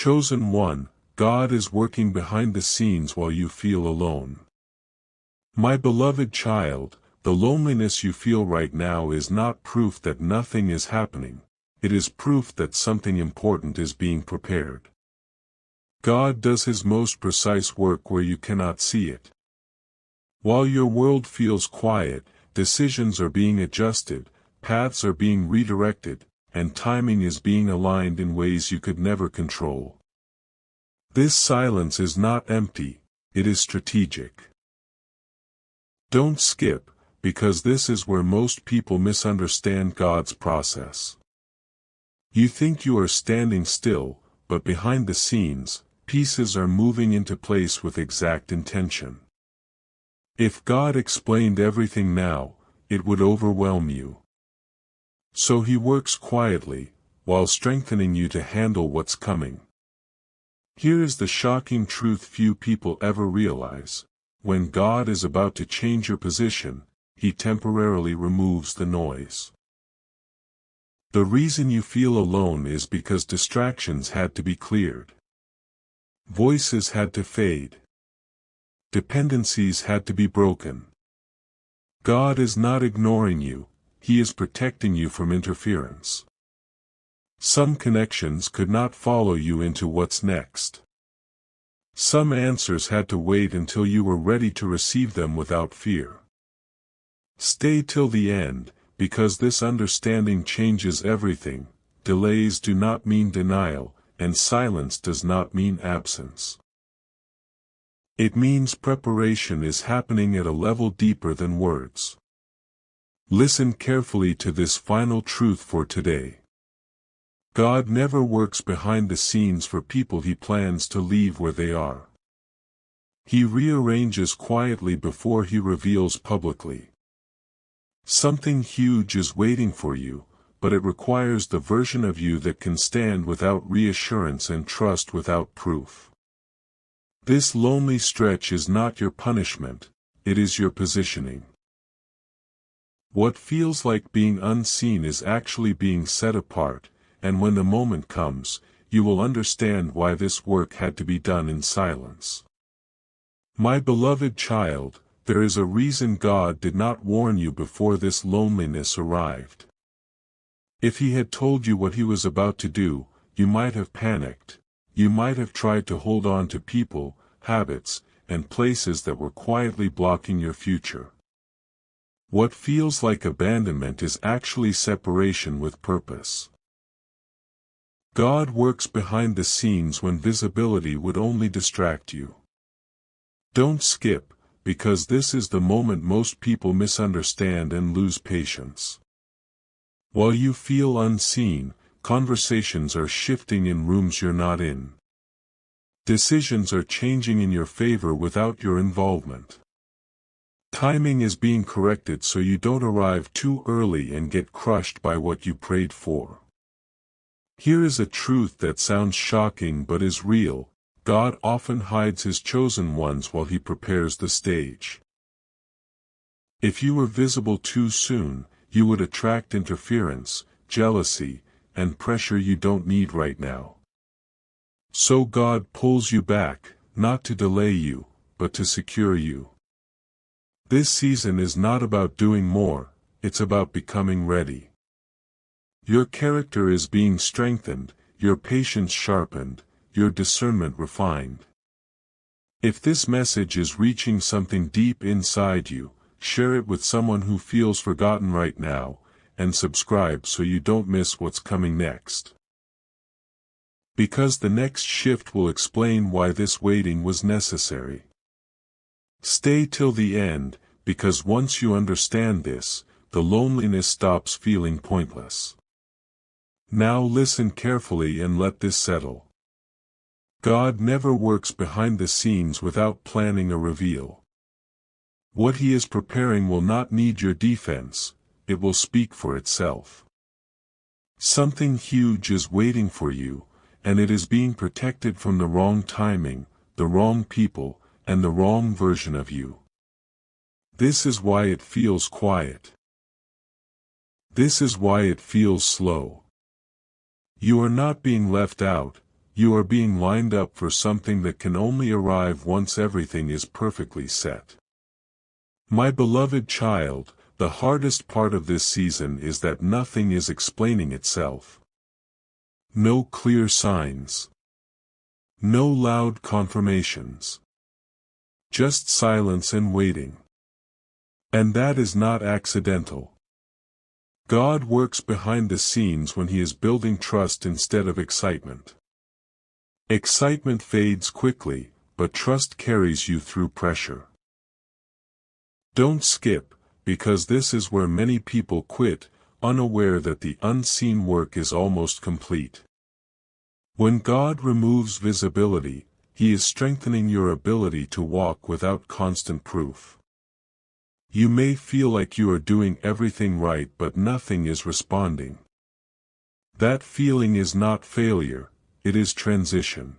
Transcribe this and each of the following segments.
Chosen one, God is working behind the scenes while you feel alone. My beloved child, the loneliness you feel right now is not proof that nothing is happening, it is proof that something important is being prepared. God does His most precise work where you cannot see it. While your world feels quiet, decisions are being adjusted, paths are being redirected, and timing is being aligned in ways you could never control. This silence is not empty, it is strategic. Don't skip, because this is where most people misunderstand God's process. You think you are standing still, but behind the scenes, pieces are moving into place with exact intention. If God explained everything now, it would overwhelm you. So He works quietly, while strengthening you to handle what's coming. Here is the shocking truth few people ever realize: when God is about to change your position, He temporarily removes the noise. The reason you feel alone is because distractions had to be cleared. Voices had to fade. Dependencies had to be broken. God is not ignoring you, He is protecting you from interference. Some connections could not follow you into what's next. Some answers had to wait until you were ready to receive them without fear. Stay till the end, because this understanding changes everything. Delays do not mean denial, and silence does not mean absence. It means preparation is happening at a level deeper than words. Listen carefully to this final truth for today. God never works behind the scenes for people He plans to leave where they are. He rearranges quietly before He reveals publicly. Something huge is waiting for you, but it requires the version of you that can stand without reassurance and trust without proof. This lonely stretch is not your punishment, it is your positioning. What feels like being unseen is actually being set apart, and when the moment comes, you will understand why this work had to be done in silence. My beloved child, there is a reason God did not warn you before this loneliness arrived. If He had told you what He was about to do, you might have panicked, you might have tried to hold on to people, habits, and places that were quietly blocking your future. What feels like abandonment is actually separation with purpose. God works behind the scenes when visibility would only distract you. Don't skip, because this is the moment most people misunderstand and lose patience. While you feel unseen, conversations are shifting in rooms you're not in. Decisions are changing in your favor without your involvement. Timing is being corrected so you don't arrive too early and get crushed by what you prayed for. Here is a truth that sounds shocking but is real: God often hides His chosen ones while He prepares the stage. If you were visible too soon, you would attract interference, jealousy, and pressure you don't need right now. So God pulls you back, not to delay you, but to secure you. This season is not about doing more, it's about becoming ready. Your character is being strengthened, your patience sharpened, your discernment refined. If this message is reaching something deep inside you, share it with someone who feels forgotten right now, and subscribe so you don't miss what's coming next. Because the next shift will explain why this waiting was necessary. Stay till the end, because once you understand this, the loneliness stops feeling pointless. Now listen carefully and let this settle. God never works behind the scenes without planning a reveal. What He is preparing will not need your defense, it will speak for itself. Something huge is waiting for you, and it is being protected from the wrong timing, the wrong people, and the wrong version of you. This is why it feels quiet. This is why it feels slow. You are not being left out, You are being lined up for something that can only arrive once everything is perfectly set. My beloved child, the hardest part of this season is that nothing is explaining itself. No clear signs. No loud confirmations. Just silence and waiting. And that is not accidental. God works behind the scenes when He is building trust instead of excitement. Excitement fades quickly, but trust carries you through pressure. Don't skip, because this is where many people quit, unaware that the unseen work is almost complete. When God removes visibility, He is strengthening your ability to walk without constant proof. You may feel like you are doing everything right but nothing is responding. That feeling is not failure, it is transition.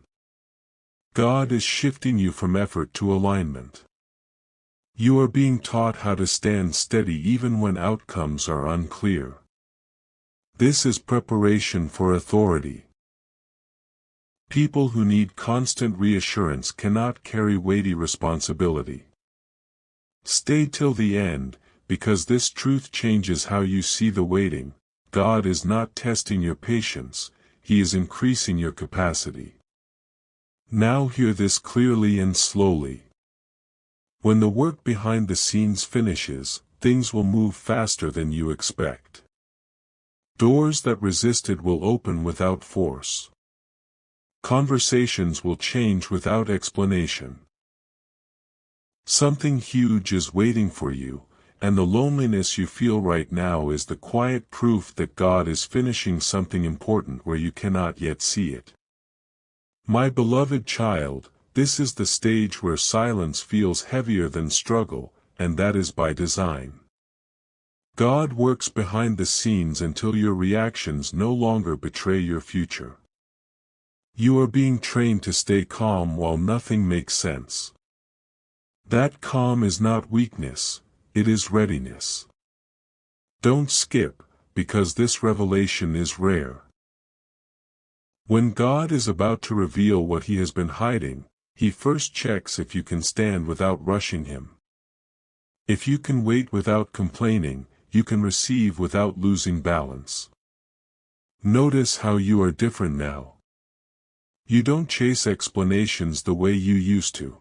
God is shifting you from effort to alignment. You are being taught how to stand steady even when outcomes are unclear. This is preparation for authority. People who need constant reassurance cannot carry weighty responsibility. Stay till the end, because this truth changes how you see the waiting. God is not testing your patience, He is increasing your capacity. Now hear this clearly and slowly. When the work behind the scenes finishes, things will move faster than you expect. Doors that resisted will open without force. Conversations will change without explanation. Something huge is waiting for you, and the loneliness you feel right now is the quiet proof that God is finishing something important where you cannot yet see it. My beloved child, this is the stage where silence feels heavier than struggle, and that is by design. God works behind the scenes until your reactions no longer betray your future. You are being trained to stay calm while nothing makes sense. That calm is not weakness, it is readiness. Don't skip, because this revelation is rare. When God is about to reveal what He has been hiding, He first checks if you can stand without rushing Him. If you can wait without complaining, you can receive without losing balance. Notice how you are different now. You don't chase explanations the way you used to.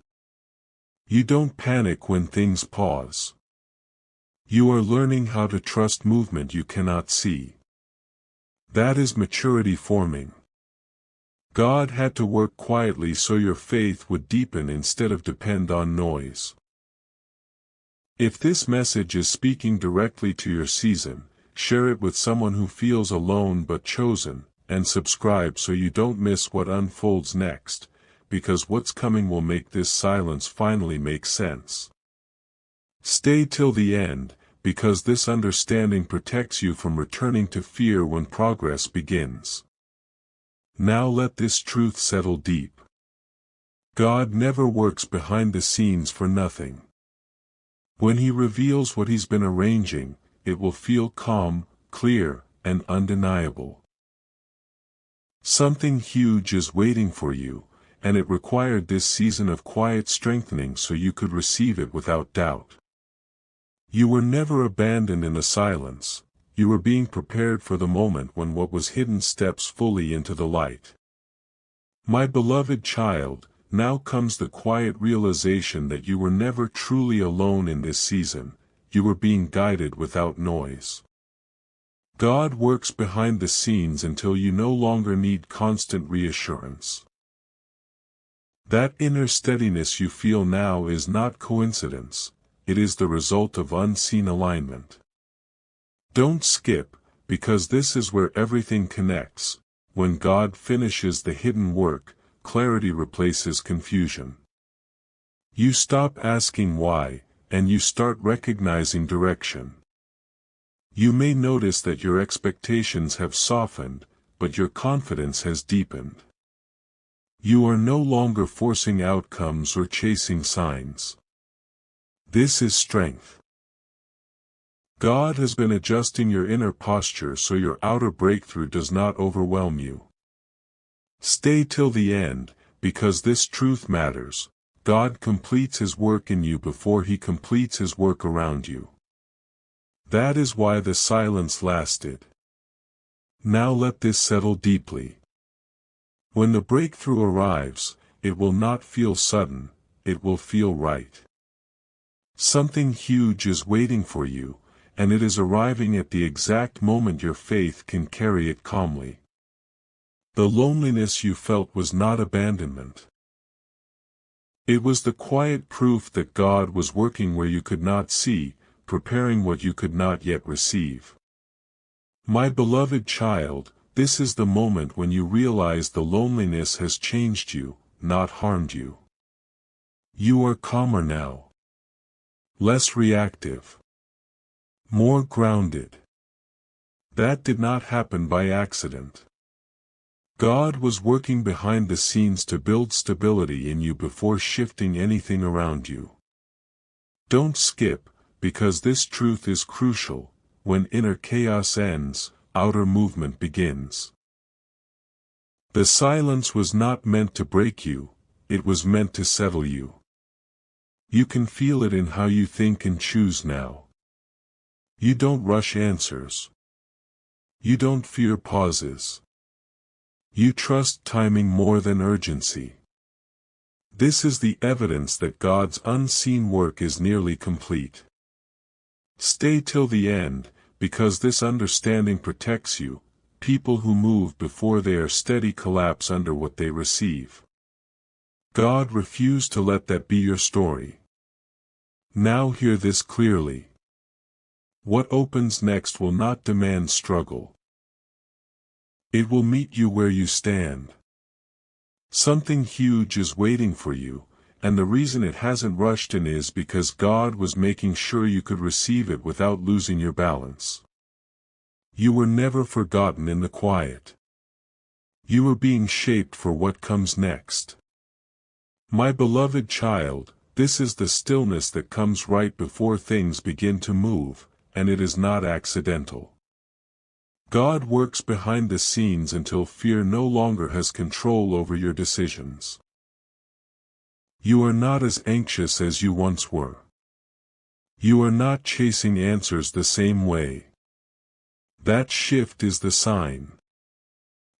You don't panic when things pause. You are learning how to trust movement you cannot see. That is maturity forming. God had to work quietly so your faith would deepen instead of depend on noise. If this message is speaking directly to your season, share it with someone who feels alone but chosen, and subscribe so you don't miss what unfolds next, because what's coming will make this silence finally make sense. Stay till the end, because this understanding protects you from returning to fear when progress begins. Now let this truth settle deep. God never works behind the scenes for nothing. When He reveals what He's been arranging, it will feel calm, clear, and undeniable. Something huge is waiting for you, and it required this season of quiet strengthening so you could receive it without doubt. You were never abandoned in the silence, you were being prepared for the moment when what was hidden steps fully into the light. My beloved child, now comes the quiet realization that you were never truly alone in this season, you were being guided without noise. God works behind the scenes until you no longer need constant reassurance. That inner steadiness you feel now is not coincidence, it is the result of unseen alignment. Don't skip, because this is where everything connects. When God finishes the hidden work, clarity replaces confusion. You stop asking why, and you start recognizing direction. You may notice that your expectations have softened, but your confidence has deepened. You are no longer forcing outcomes or chasing signs. This is strength. God has been adjusting your inner posture so your outer breakthrough does not overwhelm you. Stay till the end, because this truth matters. God completes His work in you before He completes His work around you. That is why the silence lasted. Now let this settle deeply. When the breakthrough arrives, it will not feel sudden, it will feel right. Something huge is waiting for you, and it is arriving at the exact moment your faith can carry it calmly. The loneliness you felt was not abandonment. It was the quiet proof that God was working where you could not see, preparing what you could not yet receive. My beloved child, this is the moment when you realize the loneliness has changed you, not harmed you. You are calmer now. Less reactive. More grounded. That did not happen by accident. God was working behind the scenes to build stability in you before shifting anything around you. Don't skip, because this truth is crucial. When inner chaos ends, outer movement begins. The silence was not meant to break you, it was meant to settle you. You can feel it in how you think and choose now. You don't rush answers. You don't fear pauses. You trust timing more than urgency. This is the evidence that God's unseen work is nearly complete. Stay till the end, because this understanding protects you. People who move before they are steady collapse under what they receive. God refused to let that be your story. Now hear this clearly. What opens next will not demand struggle. It will meet you where you stand. Something huge is waiting for you, and the reason it hasn't rushed in is because God was making sure you could receive it without losing your balance. You were never forgotten in the quiet. You were being shaped for what comes next. My beloved child, this is the stillness that comes right before things begin to move, and it is not accidental. God works behind the scenes until fear no longer has control over your decisions. You are not as anxious as you once were. You are not chasing answers the same way. That shift is the sign.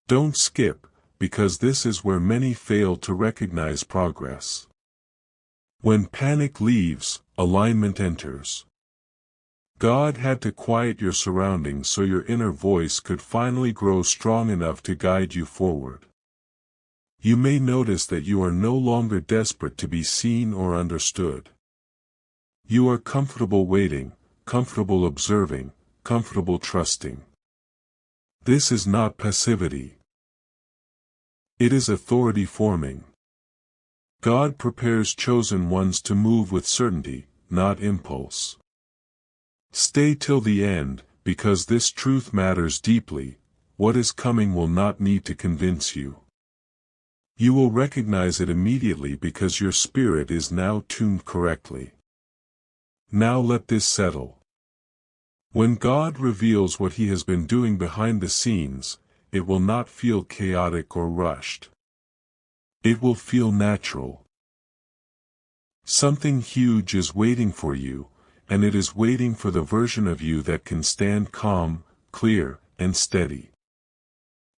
Don't skip, because this is where many fail to recognize progress. When panic leaves, alignment enters. God had to quiet your surroundings so your inner voice could finally grow strong enough to guide you forward. You may notice that you are no longer desperate to be seen or understood. You are comfortable waiting, comfortable observing, comfortable trusting. This is not passivity. It is authority forming. God prepares chosen ones to move with certainty, not impulse. Stay till the end, because this truth matters deeply. What is coming will not need to convince you. You will recognize it immediately because your spirit is now tuned correctly. Now let this settle. When God reveals what He has been doing behind the scenes, it will not feel chaotic or rushed. It will feel natural. Something huge is waiting for you, and it is waiting for the version of you that can stand calm, clear, and steady.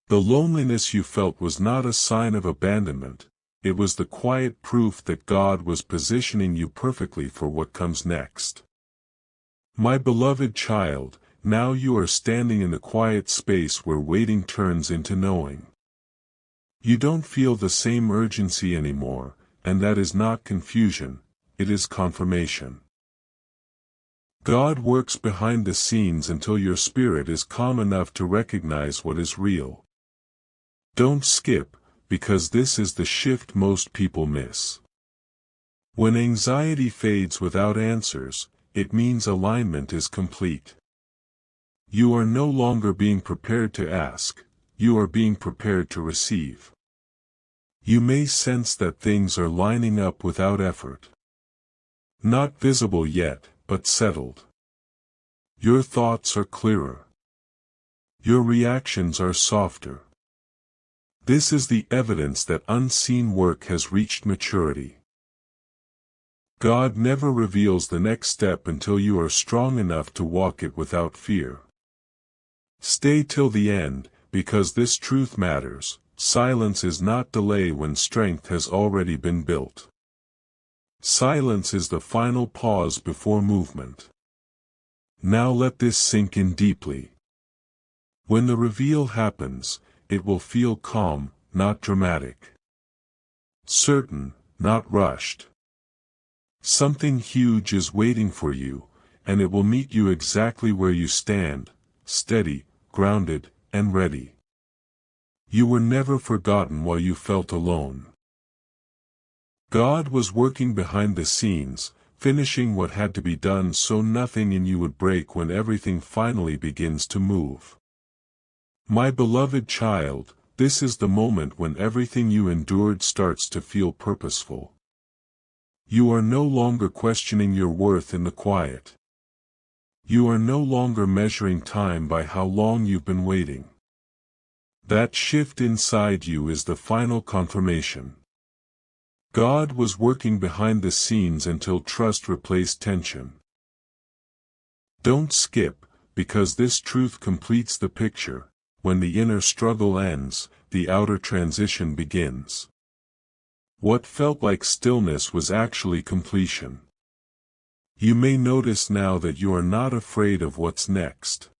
The loneliness you felt was not a sign of abandonment, it was the quiet proof that God was positioning you perfectly for what comes next. My beloved child, now you are standing in the quiet space where waiting turns into knowing. You don't feel the same urgency anymore, and that is not confusion, it is confirmation. God works behind the scenes until your spirit is calm enough to recognize what is real. Don't skip, because this is the shift most people miss. When anxiety fades without answers, it means alignment is complete. You are no longer being prepared to ask, you are being prepared to receive. You may sense that things are lining up without effort. Not visible yet, but settled. Your thoughts are clearer. Your reactions are softer. This is the evidence that unseen work has reached maturity. God never reveals the next step until you are strong enough to walk it without fear. Stay till the end, because this truth matters. Silence is not delay when strength has already been built. Silence is the final pause before movement. Now let this sink in deeply. When the reveal happens, it will feel calm, not dramatic. Certain, not rushed. Something huge is waiting for you, and it will meet you exactly where you stand, steady, grounded, and ready. You were never forgotten while you felt alone. God was working behind the scenes, finishing what had to be done so nothing in you would break when everything finally begins to move. My beloved child, this is the moment when everything you endured starts to feel purposeful. You are no longer questioning your worth in the quiet. You are no longer measuring time by how long you've been waiting. That shift inside you is the final confirmation. God was working behind the scenes until trust replaced tension. Don't skip, because this truth completes the picture. When the inner struggle ends, the outer transition begins. What felt like stillness was actually completion. You may notice now that you are not afraid of what's next.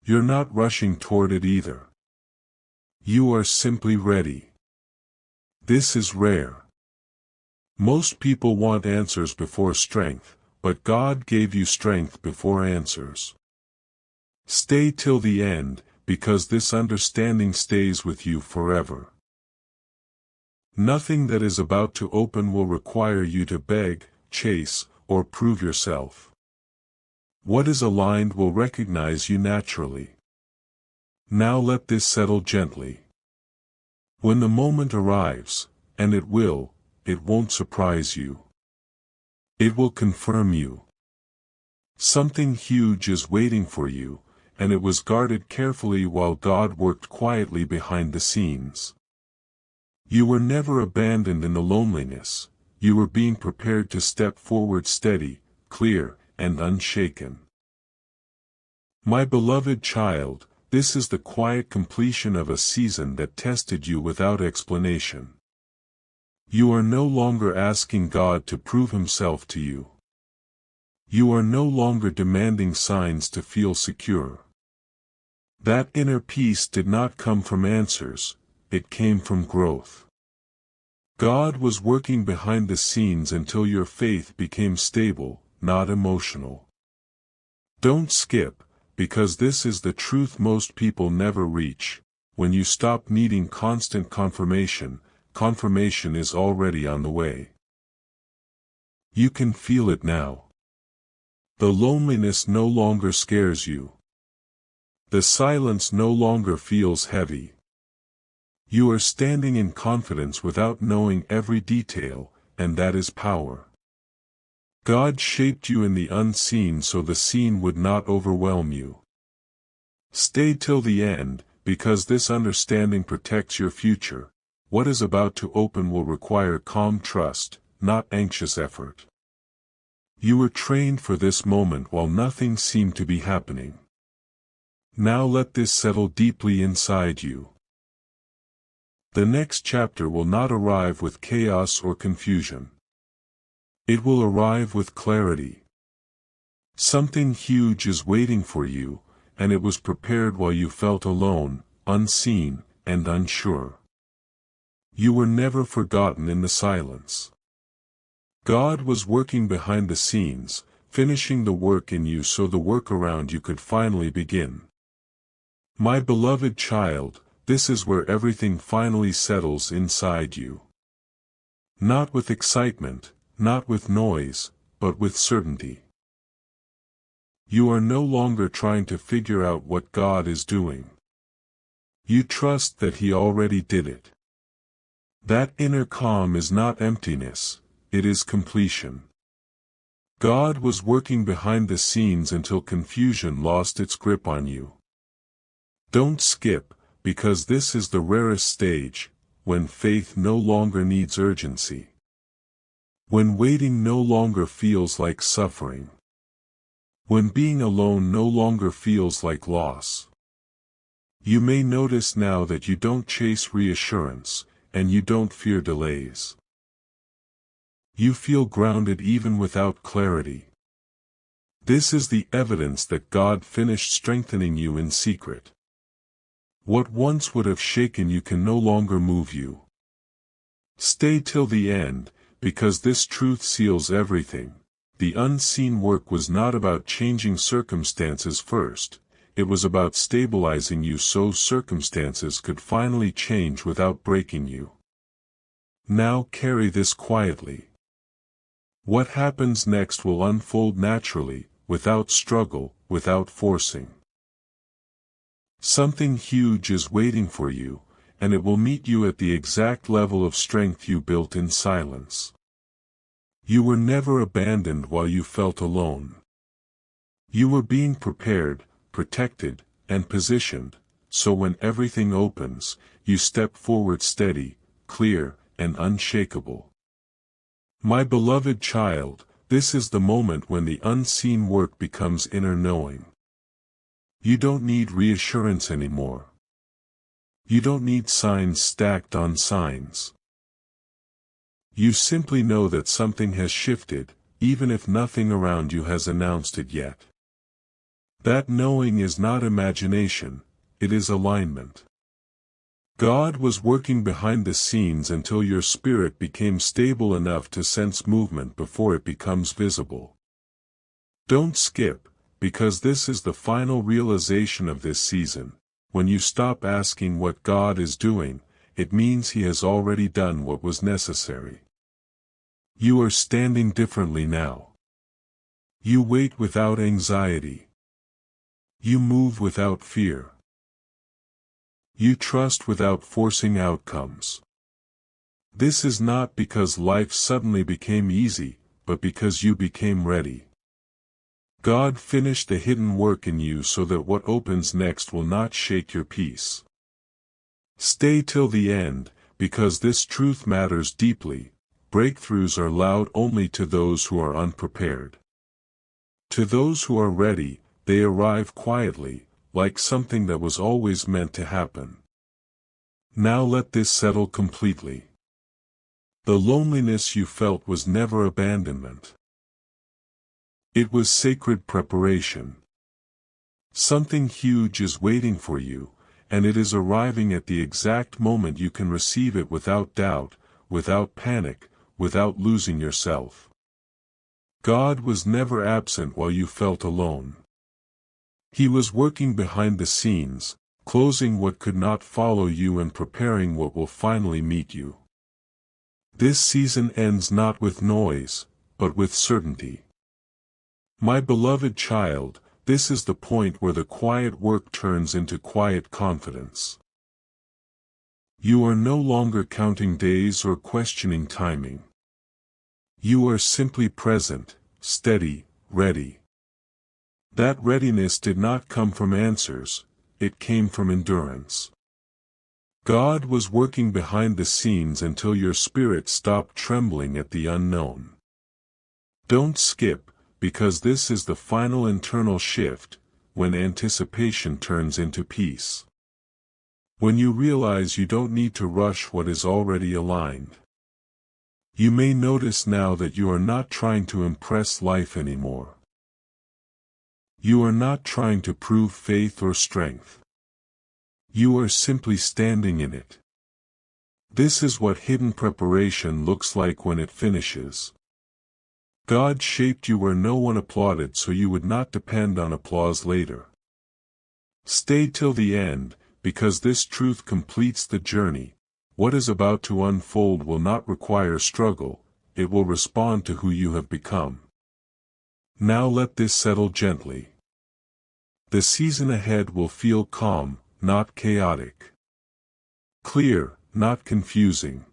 You're not rushing toward it either. You are simply ready. This is rare. Most people want answers before strength, but God gave you strength before answers. Stay till the end, because this understanding stays with you forever. Nothing that is about to open will require you to beg, chase, or prove yourself. What is aligned will recognize you naturally. Now let this settle gently. When the moment arrives, and it won't surprise you. It will confirm you. Something huge is waiting for you, and it was guarded carefully while God worked quietly behind the scenes. You were never abandoned in the loneliness. You were being prepared to step forward steady, clear, and unshaken. My beloved child, this is the quiet completion of a season that tested you without explanation. You are no longer asking God to prove Himself to you. You are no longer demanding signs to feel secure. That inner peace did not come from answers, it came from growth. God was working behind the scenes until your faith became stable, not emotional. Don't skip, because this is the truth most people never reach. When you stop needing constant confirmation, confirmation is already on the way. You can feel it now. The loneliness no longer scares you. The silence no longer feels heavy. You are standing in confidence without knowing every detail, and that is power. God shaped you in the unseen so the seen would not overwhelm you. Stay till the end, because this understanding protects your future. What is about to open will require calm trust, not anxious effort. You were trained for this moment while nothing seemed to be happening. Now let this settle deeply inside you. The next chapter will not arrive with chaos or confusion. It will arrive with clarity. Something huge is waiting for you, and it was prepared while you felt alone, unseen, and unsure. You were never forgotten in the silence. God was working behind the scenes, finishing the work in you so the work around you could finally begin. My beloved child, this is where everything finally settles inside you. Not with excitement, not with noise, but with certainty. You are no longer trying to figure out what God is doing. You trust that He already did it. That inner calm is not emptiness, it is completion. God was working behind the scenes until confusion lost its grip on you. Don't skip, because this is the rarest stage, when faith no longer needs urgency. When waiting no longer feels like suffering. When being alone no longer feels like loss. You may notice now that you don't chase reassurance, and you don't fear delays. You feel grounded even without clarity. This is the evidence that God finished strengthening you in secret. What once would have shaken you can no longer move you. Stay till the end, because this truth seals everything. The unseen work was not about changing circumstances first, it was about stabilizing you so circumstances could finally change without breaking you. Now carry this quietly. What happens next will unfold naturally, without struggle, without forcing. Something huge is waiting for you, and it will meet you at the exact level of strength you built in silence. You were never abandoned while you felt alone. You were being prepared, protected, and positioned, so when everything opens, you step forward steady, clear, and unshakable. My beloved child, this is the moment when the unseen work becomes inner knowing. You don't need reassurance anymore. You don't need signs stacked on signs. You simply know that something has shifted, even if nothing around you has announced it yet. That knowing is not imagination, it is alignment. God was working behind the scenes until your spirit became stable enough to sense movement before it becomes visible. Don't skip, because this is the final realization of this season. When you stop asking what God is doing, it means He has already done what was necessary. You are standing differently now. You wait without anxiety. You move without fear. You trust without forcing outcomes. This is not because life suddenly became easy, but because you became ready. God finished the hidden work in you so that what opens next will not shake your peace. Stay till the end, because this truth matters deeply. Breakthroughs are loud only to those who are unprepared. To those who are ready, they arrive quietly, like something that was always meant to happen. Now let this settle completely. The loneliness you felt was never abandonment. It was sacred preparation. Something huge is waiting for you, and it is arriving at the exact moment you can receive it without doubt, without panic, without losing yourself. God was never absent while you felt alone. He was working behind the scenes, closing what could not follow you and preparing what will finally meet you. This season ends not with noise, but with certainty. My beloved child, this is the point where the quiet work turns into quiet confidence. You are no longer counting days or questioning timing. You are simply present, steady, ready. That readiness did not come from answers, it came from endurance. God was working behind the scenes until your spirit stopped trembling at the unknown. Don't skip, because this is the final internal shift, when anticipation turns into peace. When you realize you don't need to rush what is already aligned. You may notice now that you are not trying to impress life anymore. You are not trying to prove faith or strength. You are simply standing in it. This is what hidden preparation looks like when it finishes. God shaped you where no one applauded so you would not depend on applause later. Stay till the end, because this truth completes the journey. What is about to unfold will not require struggle, it will respond to who you have become. Now let this settle gently. The season ahead will feel calm, not chaotic. Clear, not confusing.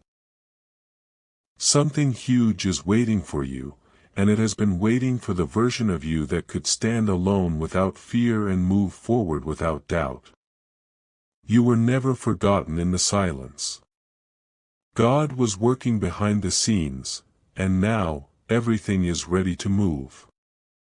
Something huge is waiting for you, and it has been waiting for the version of you that could stand alone without fear and move forward without doubt. You were never forgotten in the silence. God was working behind the scenes, and now, everything is ready to move.